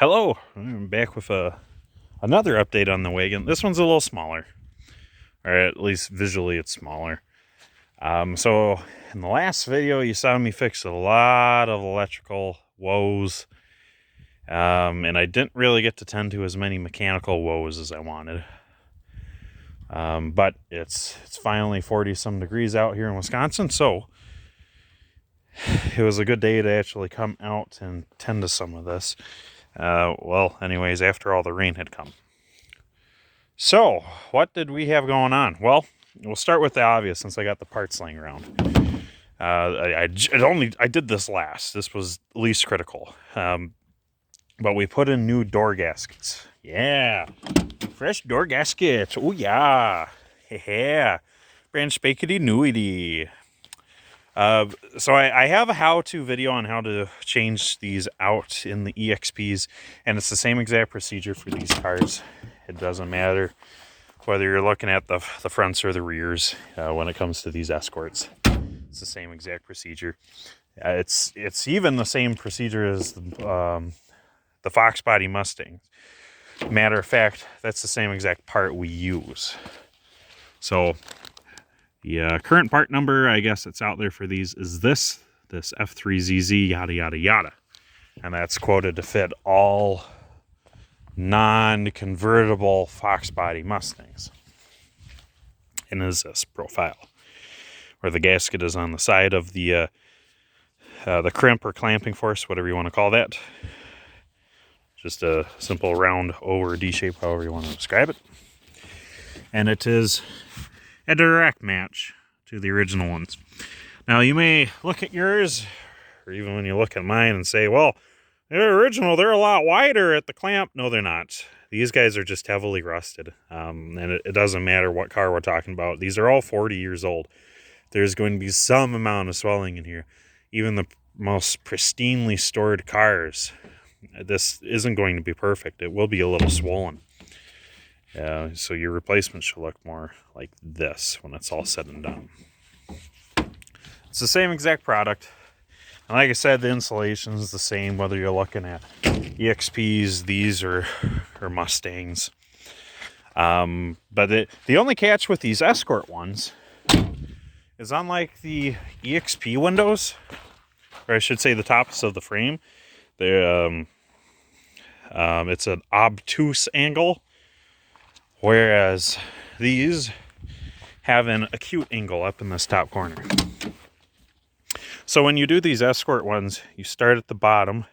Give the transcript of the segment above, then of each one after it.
Hello, I'm back with another update on the wagon. This one's a little smaller, or at least visually it's smaller. So in the last video you saw me fix a lot of electrical woes, and I didn't really get to tend to as many mechanical woes as I wanted. But it's finally 40 some degrees out here in Wisconsin, so it was a good day to actually come out and tend to some of this. Well, anyways, after all the rain had come. So, what did we have going on? Well, we'll start with the obvious since I got the parts laying around. I did this last. This was least critical. But we put in new door gaskets. Yeah, fresh door gaskets. Oh yeah, yeah, brand spanky newity. So I have a how-to video on how to change these out in the EXPs, and it's the same exact procedure for these cars. It doesn't matter whether you're looking at the fronts or the rears when it comes to these Escorts. It's the same exact procedure. It's even the same procedure as the Fox Body Mustangs. Matter of fact, that's the same exact part we use. So the current part number, I guess it's out there for these, is this F3ZZ yada yada yada. And that's quoted to fit all non-convertible Fox Body Mustangs. And is this profile, where the gasket is on the side of the crimp or clamping force, whatever you want to call that. Just a simple round O or D shape, however you want to describe it. And it is a direct match to the original ones. Now you may look at yours, or even when you look at mine, and say, well, they're original, they're a lot wider at the clamp. No, they're not. These guys are just heavily rusted. And it doesn't matter what car we're talking about. These are all 40 years old. There's going to be some amount of swelling in here. Even the most pristinely stored cars, this isn't going to be perfect. It will be a little swollen. So your replacement should look more like this when it's all said and done. It's the same exact product. And like I said, the insulation is the same whether you're looking at EXPs, these, or Mustangs. But the only catch with these Escort ones is, unlike the EXP windows, or I should say the tops of the frame, it's an obtuse angle, whereas these have an acute angle up in this top corner. So when you do these Escort ones, you start at the bottom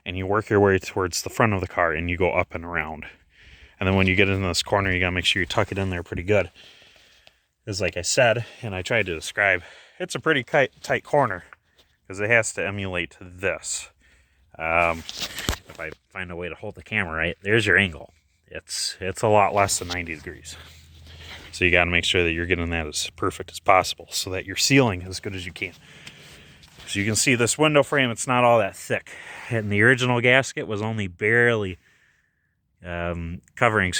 and you work your way towards the front of the car and you go up and around. And then when you get in this corner, you gotta make sure you tuck it in there pretty good. Because like I said, and I tried to describe, it's a pretty tight corner because it has to emulate this. If I find a way to hold the camera right, there's your angle. It's a lot less than 90 degrees. So you got to make sure that you're getting that as perfect as possible so that you're sealing as good as you can. So you can see this window frame, it's not all that thick. And the original gasket was only barely covering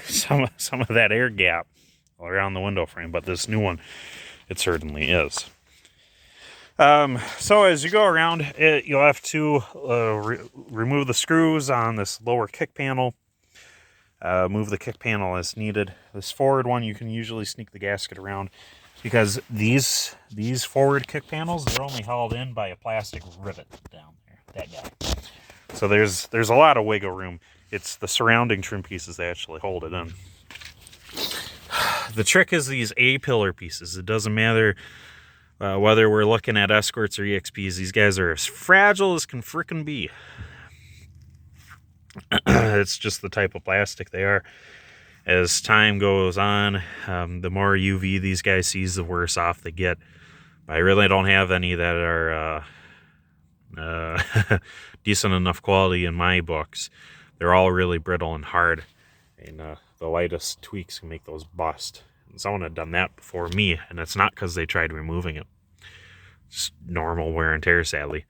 some of that air gap around the window frame. But this new one, it certainly is. So as you go around, you'll have to remove the screws on this lower kick panel. Move the kick panel as needed. This forward one, you can usually sneak the gasket around because these forward kick panels, they're only held in by a plastic rivet down there, that guy. So there's a lot of wiggle room. It's the surrounding trim pieces that actually hold it in. The trick is these A-pillar pieces. It doesn't matter whether we're looking at Escorts or EXPs, these guys are as fragile as can frickin' be. It's just the type of plastic they are. As time goes on, the more UV these guys sees, the worse off they get. I really don't have any that are decent enough quality in my books. They're all really brittle and hard, and the lightest tweaks can make those bust. And someone had done that before me, and it's not because they tried removing it. It's normal wear and tear, sadly.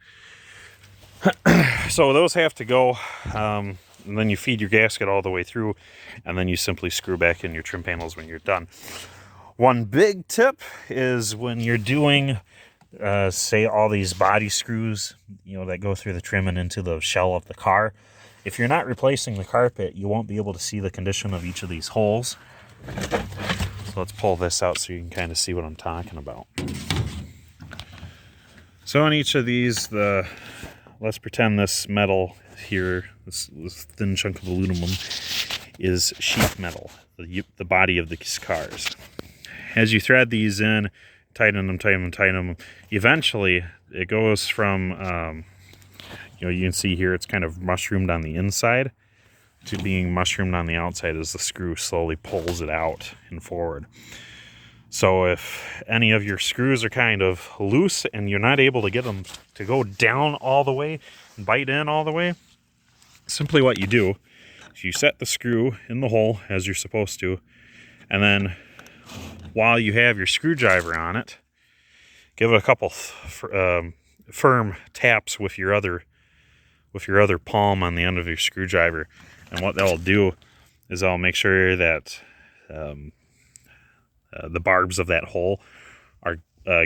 So those have to go, and then you feed your gasket all the way through, and then you simply screw back in your trim panels when you're done. One big tip is when you're doing, say, all these body screws, that go through the trim and into the shell of the car, If you're not replacing the carpet, you won't be able to see the condition of each of these holes. So let's pull this out so you can kind of see what I'm talking about. So on each of these, let's pretend this metal here, this thin chunk of aluminum, is sheet metal, the body of these cars. As you thread these in, tighten them, eventually it goes from, you can see here it's kind of mushroomed on the inside to being mushroomed on the outside as the screw slowly pulls it out and forward. So if any of your screws are kind of loose and you're not able to get them to go down all the way and bite in all the way, simply what you do is you set the screw in the hole as you're supposed to, and then while you have your screwdriver on it, give it a couple firm taps with your other palm on the end of your screwdriver. And what that'll do is that'll make sure that the barbs of that hole are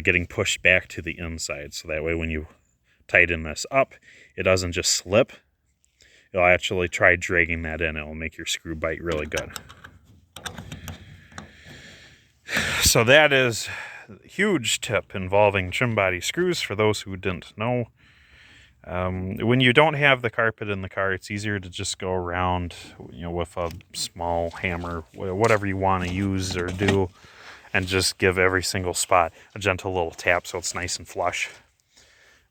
getting pushed back to the inside. So that way when you tighten this up, it doesn't just slip. It'll actually try dragging that in. It will make your screw bite really good. So that is a huge tip involving trim body screws for those who didn't know. When you don't have the carpet in the car, it's easier to just go around, with a small hammer, whatever you want to use or do, and just give every single spot a gentle little tap so it's nice and flush.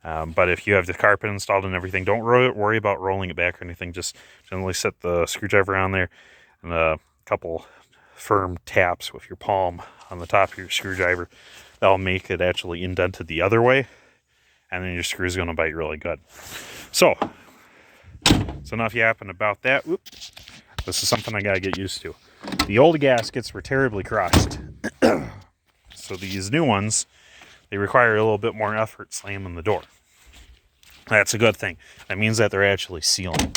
But if you have the carpet installed and everything, don't worry about rolling it back or anything. Just generally set the screwdriver on there and a couple firm taps with your palm on the top of your screwdriver. That'll make it actually indented the other way, and then your screw is going to bite really good. So enough yapping about that. Oops. This is something I got to get used to. The old gaskets were terribly crushed. So these new ones, they require a little bit more effort slamming the door. That's a good thing. That means that they're actually sealing.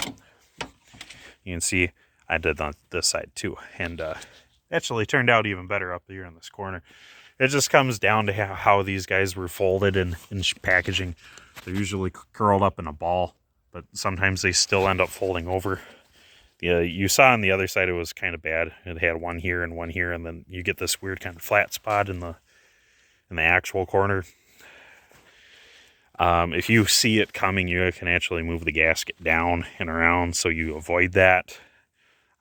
You can see I did on this side too. And actually turned out even better up here in this corner. It just comes down to how these guys were folded in packaging. They're usually curled up in a ball, but sometimes they still end up folding over. You saw on the other side it was kind of bad. It had one here, and then you get this weird kind of flat spot in the actual corner. If you see it coming, you can actually move the gasket down and around so you avoid that.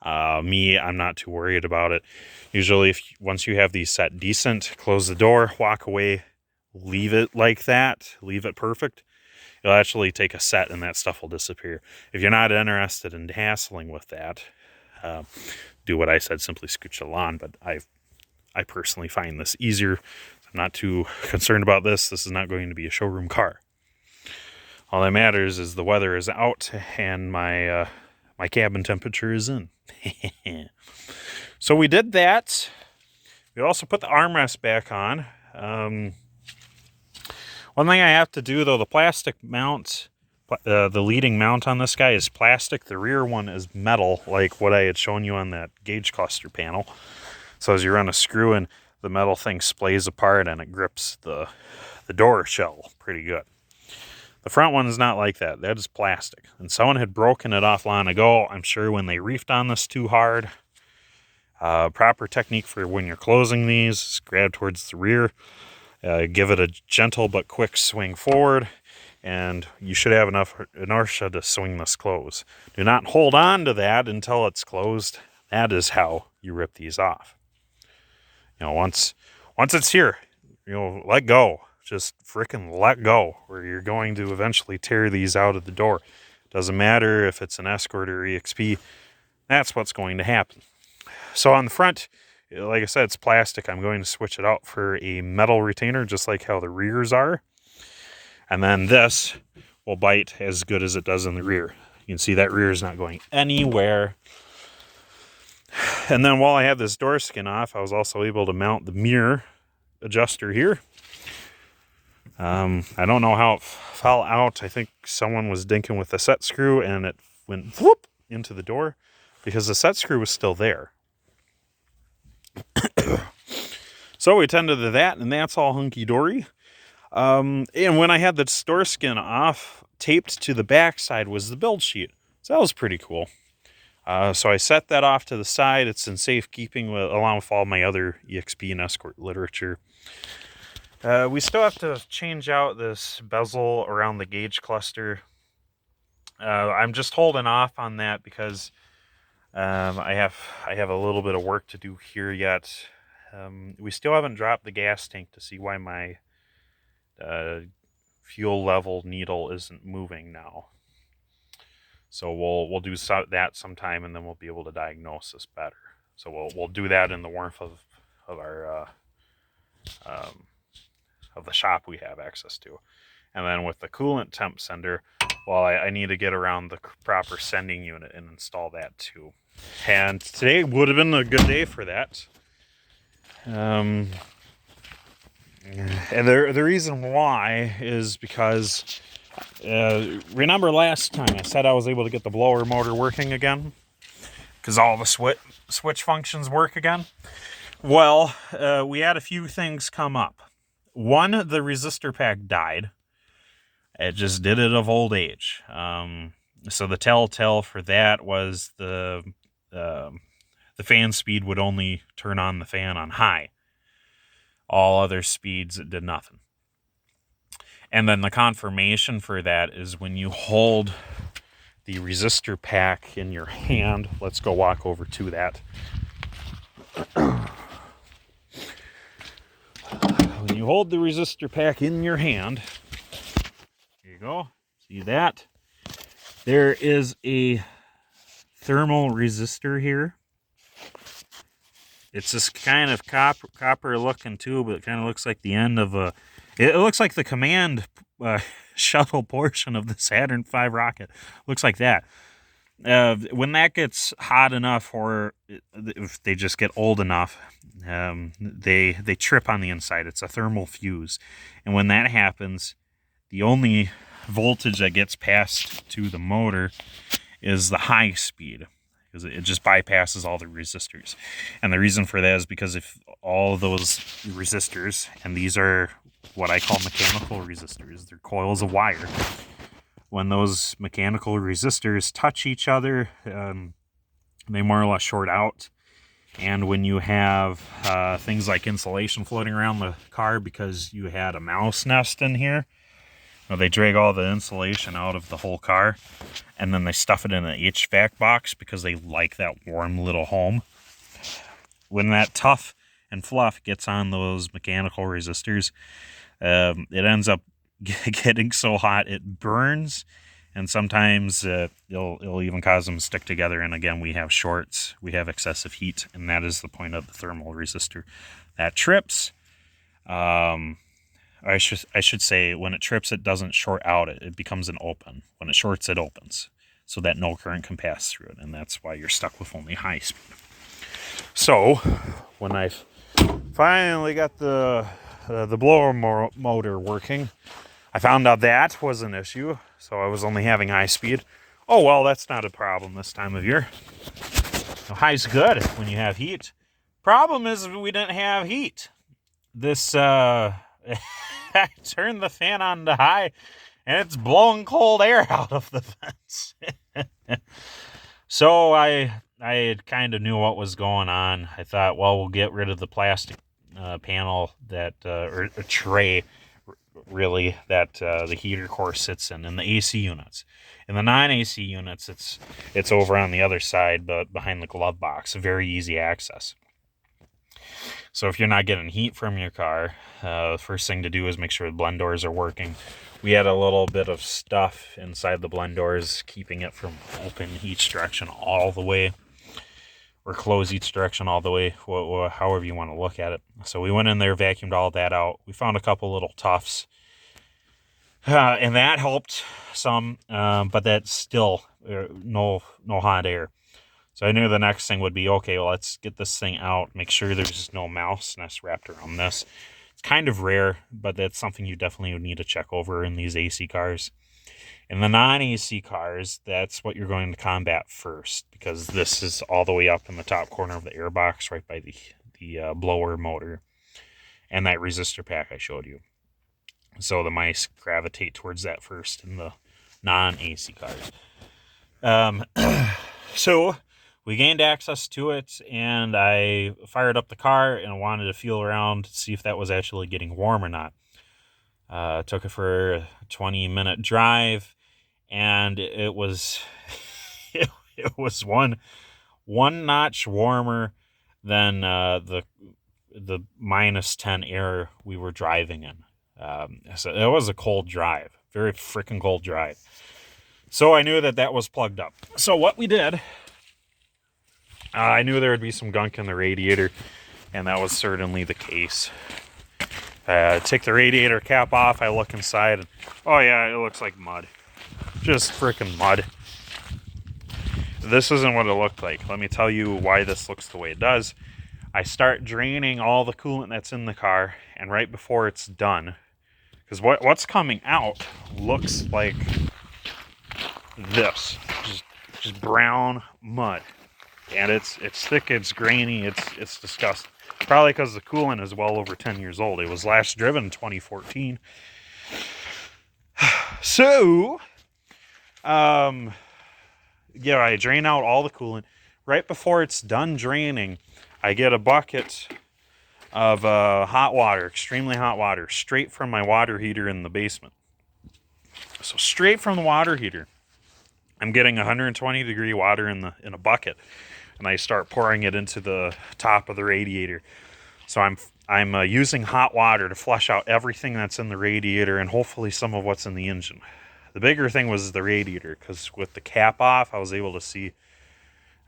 I'm not too worried about it. Usually, once you have these set decent, close the door, walk away, leave it like that, leave it perfect. You'll actually take a set and that stuff will disappear. If you're not interested in hassling with that, do what I said, simply scooch the lawn. But I personally find this easier. I'm not too concerned about this. This is not going to be a showroom car. All that matters is the weather is out and my cabin temperature is in. So we did that. We also put the armrest back on. One thing I have to do, though, the plastic mount, the leading mount on this guy is plastic. The rear one is metal, like what I had shown you on that gauge cluster panel. So as you run a screw in, the metal thing splays apart and it grips the door shell pretty good. The front one is not like that. That is plastic. And someone had broken it off long ago. I'm sure when they reefed on this too hard. Proper technique for when you're closing these is grab towards the rear. Give it a gentle but quick swing forward. And you should have enough inertia to swing this close. Do not hold on to that until it's closed. That is how you rip these off. Once it's here, let go. Just frickin' let go, or you're going to eventually tear these out of the door. Doesn't matter if it's an Escort or EXP. That's what's going to happen. So on the front, like I said, it's plastic. I'm going to switch it out for a metal retainer, just like how the rears are. And then this will bite as good as it does in the rear. You can see that rear is not going anywhere. And then while I had this door skin off, I was also able to mount the mirror adjuster here. I don't know how it fell out. I think someone was dinking with the set screw and it went whoop into the door because the set screw was still there. So we tended to that, and that's all hunky-dory. And when I had the door skin off, taped to the back side was the build sheet. So that was pretty cool. So I set that off to the side. It's in safekeeping along with all my other EXP and Escort literature. We still have to change out this bezel around the gauge cluster. I'm just holding off on that because I have a little bit of work to do here yet. We still haven't dropped the gas tank to see why my fuel level needle isn't moving now. So we'll do that sometime, and then we'll be able to diagnose this better. So we'll do that in the warmth of our of the shop we have access to, and then with the coolant temp sender, well, I need to get around the proper sending unit and install that too. And today would have been a good day for that. And the reason why is because remember last time I said I was able to get the blower motor working again because all the switch functions work again. Well, we had a few things come up. One, the resistor pack died. It just did it of old age. So the telltale for that was the fan speed would only turn on the fan on high. All other speeds, it did nothing. And then the confirmation for that is when you hold the resistor pack in your hand. Let's go walk over to that. When you hold the resistor pack in your hand, here you go. See that? There is a thermal resistor here. It's this kind of copper looking tube. It kind of looks like the end of a... It looks like the command shuttle portion of the Saturn V rocket. Looks like that. When that gets hot enough, or if they just get old enough, they trip on the inside. It's a thermal fuse. And when that happens, the only voltage that gets passed to the motor is the high speed, because it just bypasses all the resistors. And the reason for that is because if all of those resistors, and these are what I call mechanical resistors, they're coils of wire. When those mechanical resistors touch each other, they more or less short out. And when you have things like insulation floating around the car because you had a mouse nest in here, they drag all the insulation out of the whole car, and then they stuff it in an HVAC box because they like that warm little home. When that tough and fluff gets on those mechanical resistors, it ends up getting so hot it burns, and sometimes it'll even cause them to stick together. And again, we have shorts, we have excessive heat, and that is the point of the thermal resistor. That trips. I should say, when it trips, it doesn't short out. It becomes an open. When it shorts, it opens, so that no current can pass through it, and that's why you're stuck with only high speed. So, when I finally got the blower motor working, I found out that was an issue, so I was only having high speed. Oh, well, that's not a problem this time of year. So high's good when you have heat. Problem is we didn't have heat. This, I turned the fan on to high, and it's blowing cold air out of the vents. So I kind of knew what was going on. I thought, well, we'll get rid of the plastic panel that, or a tray, really, that the heater core sits in the AC units. In the non-AC units, it's over on the other side, but behind the glove box, very easy access. So if you're not getting heat from your car, the first thing to do is make sure the blend doors are working. We had a little bit of stuff inside the blend doors, keeping it from open each direction all the way, or close each direction all the way, however you want to look at it. So we went in there, vacuumed all that out. We found a couple little tufts, and that helped some, but that's still no hot air. So I knew the next thing would be, okay, well, let's get this thing out, make sure there's no mouse nest wrapped around this. It's kind of rare, but that's something you definitely would need to check over in these AC cars. In the non-AC cars, that's what you're going to combat first, because this is all the way up in the top corner of the air box, right by the blower motor, and that resistor pack I showed you. So the mice gravitate towards that first in the non-AC cars. Um, so we gained access to it, and I fired up the car and wanted to feel around to see if that was actually getting warm or not. Took it for a 20-minute drive, and it was it was one notch warmer than the -10 air we were driving in. So it was a cold drive, very freaking cold drive. So I knew that was plugged up. So what we did, I knew there would be some gunk in the radiator, and that was certainly the case. Take the radiator cap off, I look inside, and oh yeah, it looks like mud. Just freaking mud. This isn't what it looked like. Let me tell you why this looks the way it does. I start draining all the coolant that's in the car, and right before it's done, because what's coming out looks like this, just brown mud, and it's thick, it's grainy, it's disgusting. Probably because the coolant is well over 10 years old. It was last driven in 2014. So, yeah, I drain out all the coolant. Right before it's done draining, I get a bucket of hot water, extremely hot water, straight from my water heater in the basement. So straight from the water heater, I'm getting 120 degree water in a bucket, and I start pouring it into the top of the radiator. So I'm using hot water to flush out everything that's in the radiator and hopefully some of what's in the engine. The bigger thing was the radiator, because with the cap off, I was able to see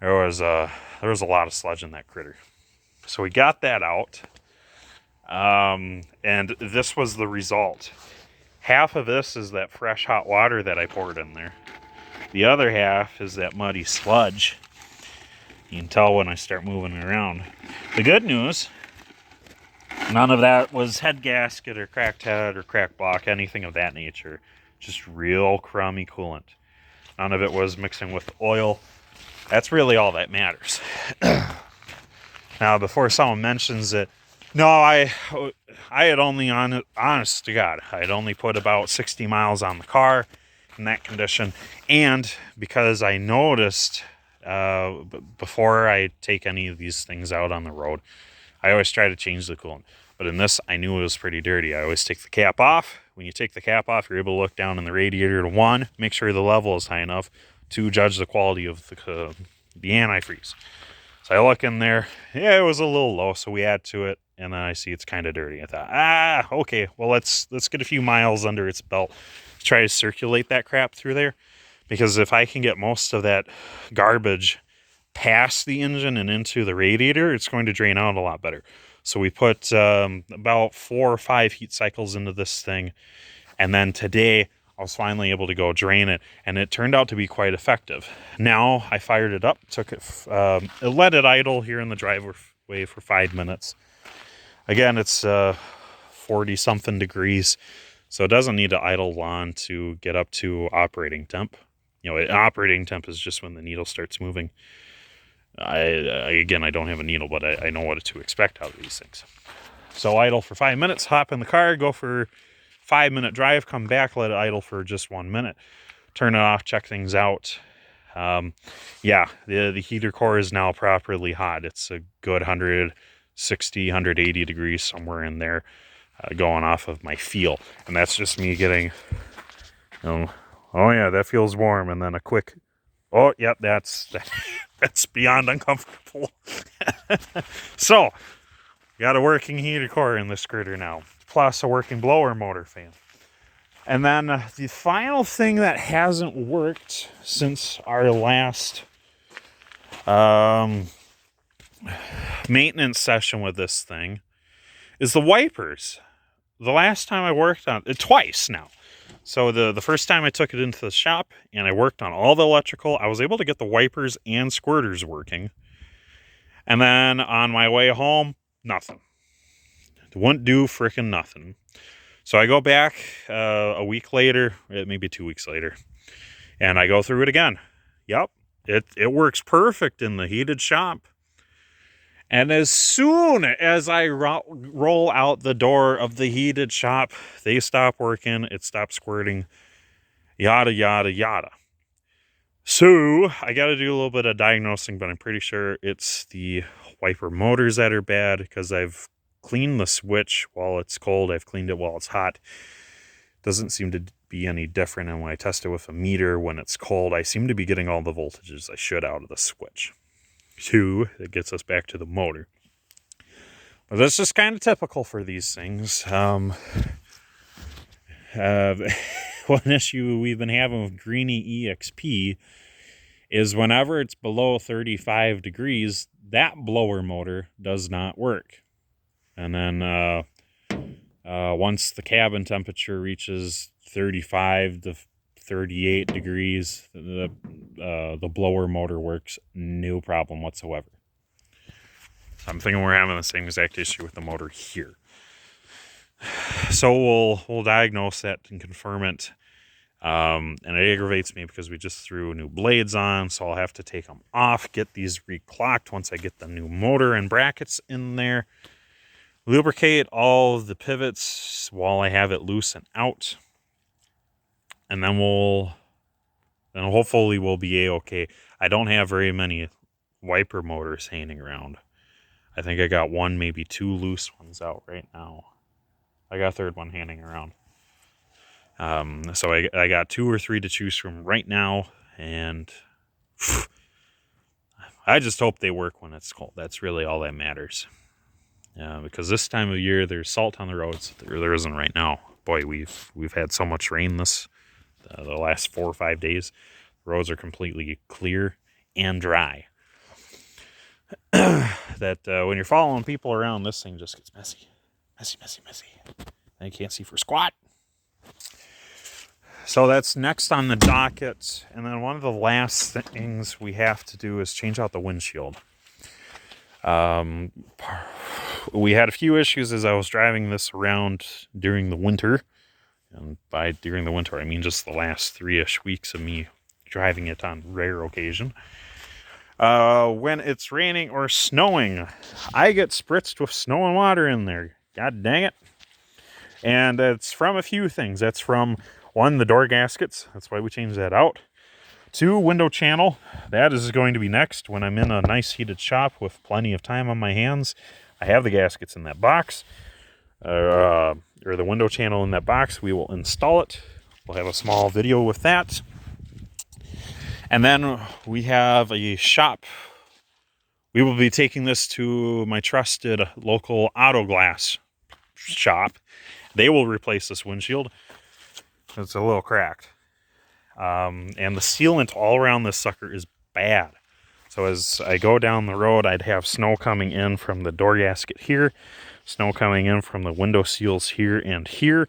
there was a lot of sludge in that critter. So we got that out, and this was the result. Half of this is that fresh hot water that I poured in there. The other half is that muddy sludge. You can tell when I start moving it around. The good news, none of that was head gasket or cracked head or cracked block, anything of that nature. Just real crummy coolant. None of it was mixing with oil. That's really all that matters. Now, before someone mentions it, no, I had only, honest to God, I had only put about 60 miles on the car in that condition. And because I noticed before I take any of these things out on the road, I always try to change the coolant. But in this, I knew it was pretty dirty. I always take the cap off. When you take the cap off, you're able to look down in the radiator to, one, make sure the level is high enough, to judge the quality of the antifreeze. So I look in there. Yeah, it was a little low, so we add to it, and then I see it's kind of dirty. I thought, okay, well, let's get a few miles under its belt. Try to circulate that crap through there, because if I can get most of that garbage past the engine and into the radiator, it's going to drain out a lot better. So we put about 4 or 5 heat cycles into this thing, and then today I was finally able to go drain it, and it turned out to be quite effective. Now I fired it up, took it, let it idle here in the driveway for 5 minutes. Again, it's 40 something degrees, so it doesn't need to idle long to get up to operating temp. You know, operating temp is just when the needle starts moving. Again, I don't have a needle, but I know what to expect out of these things. So idle for 5 minutes, hop in the car, go for 5-minute drive, come back, let it idle for just 1 minute, turn it off, check things out. Yeah, the heater core is now properly hot. It's a good 160, 180 degrees, somewhere in there, going off of my feel. And that's just me getting, oh yeah, that feels warm. And then a quick, oh, yep, that's beyond uncomfortable. So, got a working heater core in this critter now, plus a working blower motor fan. And then the final thing that hasn't worked since our last maintenance session with this thing is the wipers. The last time I worked on it, twice now. So the first time I took it into the shop and I worked on all the electrical, I was able to get the wipers and squirters working. And then on my way home, nothing. It wouldn't do frickin' nothing. So I go back a week later, maybe 2 weeks later, and I go through it again. Yep, it works perfect in the heated shop. And as soon as I roll out the door of the heated shop, they stop working, it stops squirting, yada, yada, yada. So I got to do a little bit of diagnosing, but I'm pretty sure it's the wiper motors that are bad because I've cleaned the switch while it's cold. I've cleaned it while it's hot. Doesn't seem to be any different. And when I test it with a meter when it's cold, I seem to be getting all the voltages I should out of the switch. So that gets us back to the motor. But that's just kind of typical for these things. One issue we've been having with Greenie EXP is whenever it's below 35 degrees, that blower motor does not work. And then once the cabin temperature reaches 35 to 38 degrees, the blower motor works no problem whatsoever. So I'm thinking we're having the same exact issue with the motor here. So we'll diagnose that and confirm it. And it aggravates me because we just threw new blades on, so I'll have to take them off, get these reclocked once I get the new motor and brackets in there. Lubricate all of the pivots while I have it loose and out. And then hopefully we'll be a-okay. I don't have very many wiper motors hanging around. I think I got one, maybe two loose ones out right now. I got a third one hanging around. So I got 2 or 3 to choose from right now, and I just hope they work when it's cold. That's really all that matters. Because this time of year, there's salt on the roads. There isn't right now. Boy, we've had so much rain the last 4 or 5 days. The roads are completely clear and dry. That when you're following people around, this thing just gets messy. Messy. And you can't see for squat. So that's next on the docket. And then one of the last things we have to do is change out the windshield. We had a few issues as I was driving this around during the winter. And by during the winter, I mean just the last 3-ish weeks of me driving it on rare occasion. When it's raining or snowing, I get spritzed with snow and water in there. God dang it. And it's from a few things. That's from, 1, the door gaskets. That's why we changed that out. 2, window channel. That is going to be next when I'm in a nice heated shop with plenty of time on my hands. I have the gaskets in that box. Or the window channel in that box. We will install it. We'll have a small video with that. And then we have a shop. We will be taking this to my trusted local auto glass shop. They will replace this windshield. It's a little cracked. And the sealant all around this sucker is bad. So as I go down the road, I'd have snow coming in from the door gasket here, snow coming in from the window seals here and here.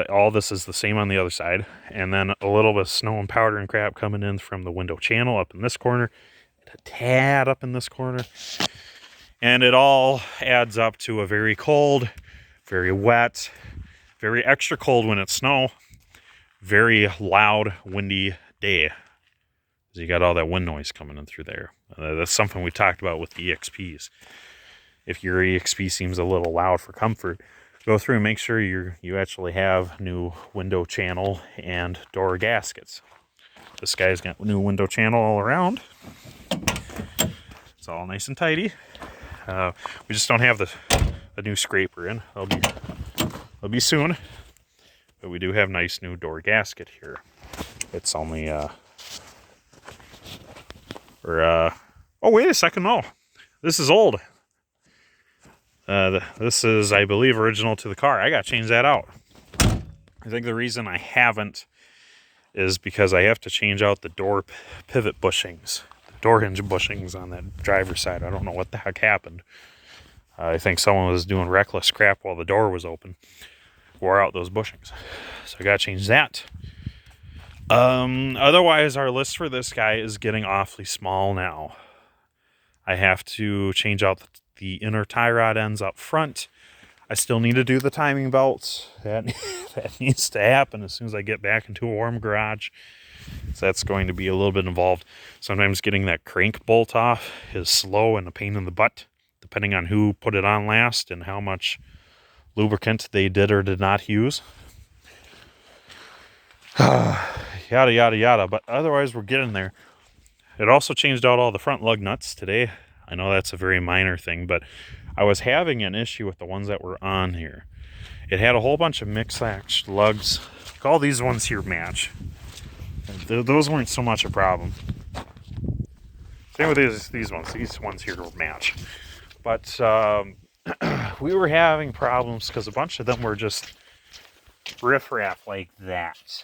All this is the same on the other side. And then a little bit of snow and powder and crap coming in from the window channel up in this corner, and a tad up in this corner. And it all adds up to a very cold, very wet, very extra cold when it's snow, very loud, windy day. You got all that wind noise coming in through there. That's something we talked about with the EXPs. If your EXP seems a little loud for comfort, go through and make sure you actually have new window channel and door gaskets. This guy's got new window channel all around. It's all nice and tidy. We just don't have the new scraper in. It'll be soon. But we do have nice new door gasket here. It's only oh, wait a second, no. This is old. This is, I believe, original to the car. I got to change that out. I think the reason I haven't is because I have to change out the door pivot bushings, the door hinge bushings on that driver's side. I don't know what the heck happened. I think someone was doing reckless crap while the door was open. Wore out those bushings. So I got to change that. Otherwise, our list for this guy is getting awfully small now. I have to change out the inner tie rod ends up front. I still need to do the timing belts. That needs to happen as soon as I get back into a warm garage. So that's going to be a little bit involved. Sometimes getting that crank bolt off is slow and a pain in the butt, depending on who put it on last and how much lubricant they did or did not use. yada, yada, yada. But otherwise, we're getting there. It also changed out all the front lug nuts today. I know that's a very minor thing, but I was having an issue with the ones that were on here. It had a whole bunch of mix-matched lugs. All these ones here match. Those weren't so much a problem. Same with these ones. These ones here will match. But we were having problems because a bunch of them were just riffraff like that.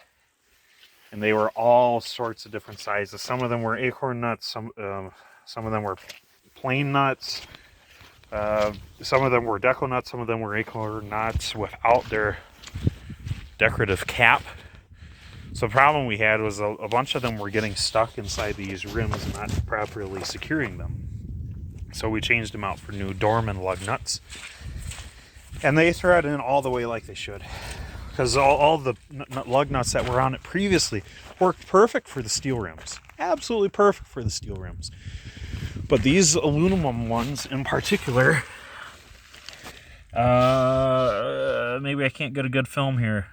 And they were all sorts of different sizes. Some of them were acorn nuts. Some of them were plain nuts. Some of them were deco nuts. Some of them were acorn nuts without their decorative cap. So the problem we had was a bunch of them were getting stuck inside these rims and not properly securing them. So we changed them out for new Dorman lug nuts. And they thread in all the way like they should. Because all the lug nuts that were on it previously worked perfect for the steel rims. Absolutely perfect for the steel rims. But these aluminum ones in particular, maybe I can't get a good film here,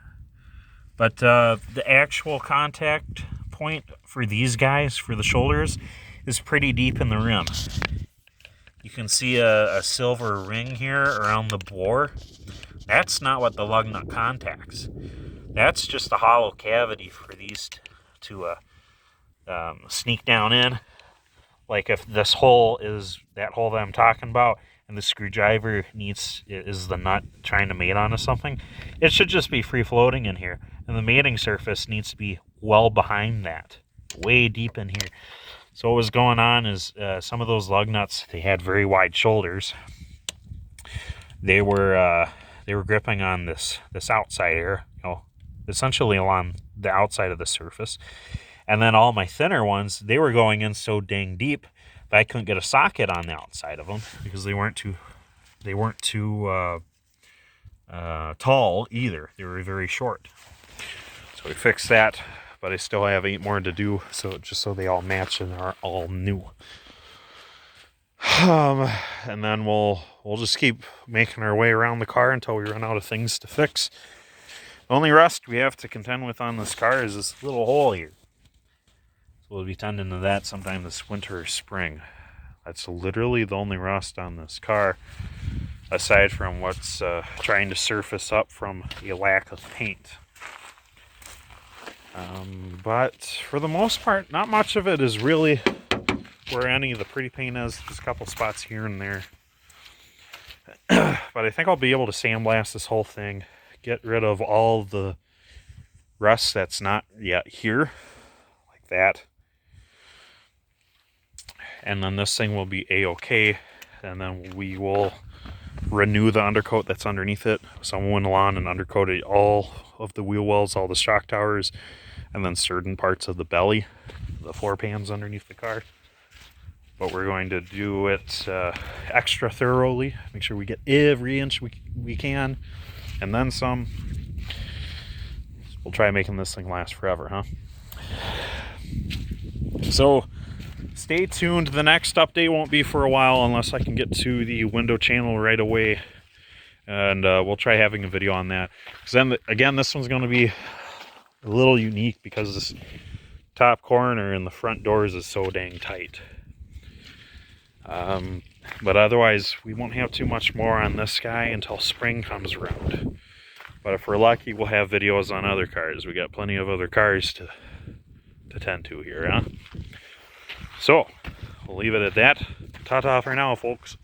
but the actual contact point for these guys, for the shoulders, is pretty deep in the rim. You can see a silver ring here around the bore. That's not what the lug nut contacts. That's just a hollow cavity for these to sneak down in. Like if this hole is that hole that I'm talking about, and the screwdriver is the nut trying to mate onto something, it should just be free floating in here. And the mating surface needs to be well behind that, way deep in here. So what was going on is some of those lug nuts, they had very wide shoulders. They were gripping on this outside here, essentially along the outside of the surface. And then all my thinner ones, they were going in so dang deep that I couldn't get a socket on the outside of them because they weren't too tall either. They were very short. So we fixed that, but I still have 8 more to do, so just so they all match and are all new. And then we'll just keep making our way around the car until we run out of things to fix. The only rust we have to contend with on this car is this little hole here. So we'll be tending to that sometime this winter or spring. That's literally the only rust on this car, aside from what's trying to surface up from a lack of paint. But for the most part, not much of it is really where any of the pretty paint is. There's a couple spots here and there. But I think I'll be able to sandblast this whole thing, get rid of all the rust that's not yet here, like that. And then this thing will be a-okay, and then we will renew the undercoat that's underneath it. Someone went along and undercoated all of the wheel wells, all the shock towers, and then certain parts of the belly, the floor pans underneath the car. But we're going to do it extra thoroughly, make sure we get every inch we can, and then some. We'll try making this thing last forever, huh? So stay tuned. The next update won't be for a while unless I can get to the window channel right away, and we'll try having a video on that. Because then again, this one's going to be a little unique because this top corner and the front doors is so dang tight. But otherwise, we won't have too much more on this guy until spring comes around. But if we're lucky, we'll have videos on other cars. We got plenty of other cars to tend to here, huh? So, we'll leave it at that. Ta-ta for now, folks.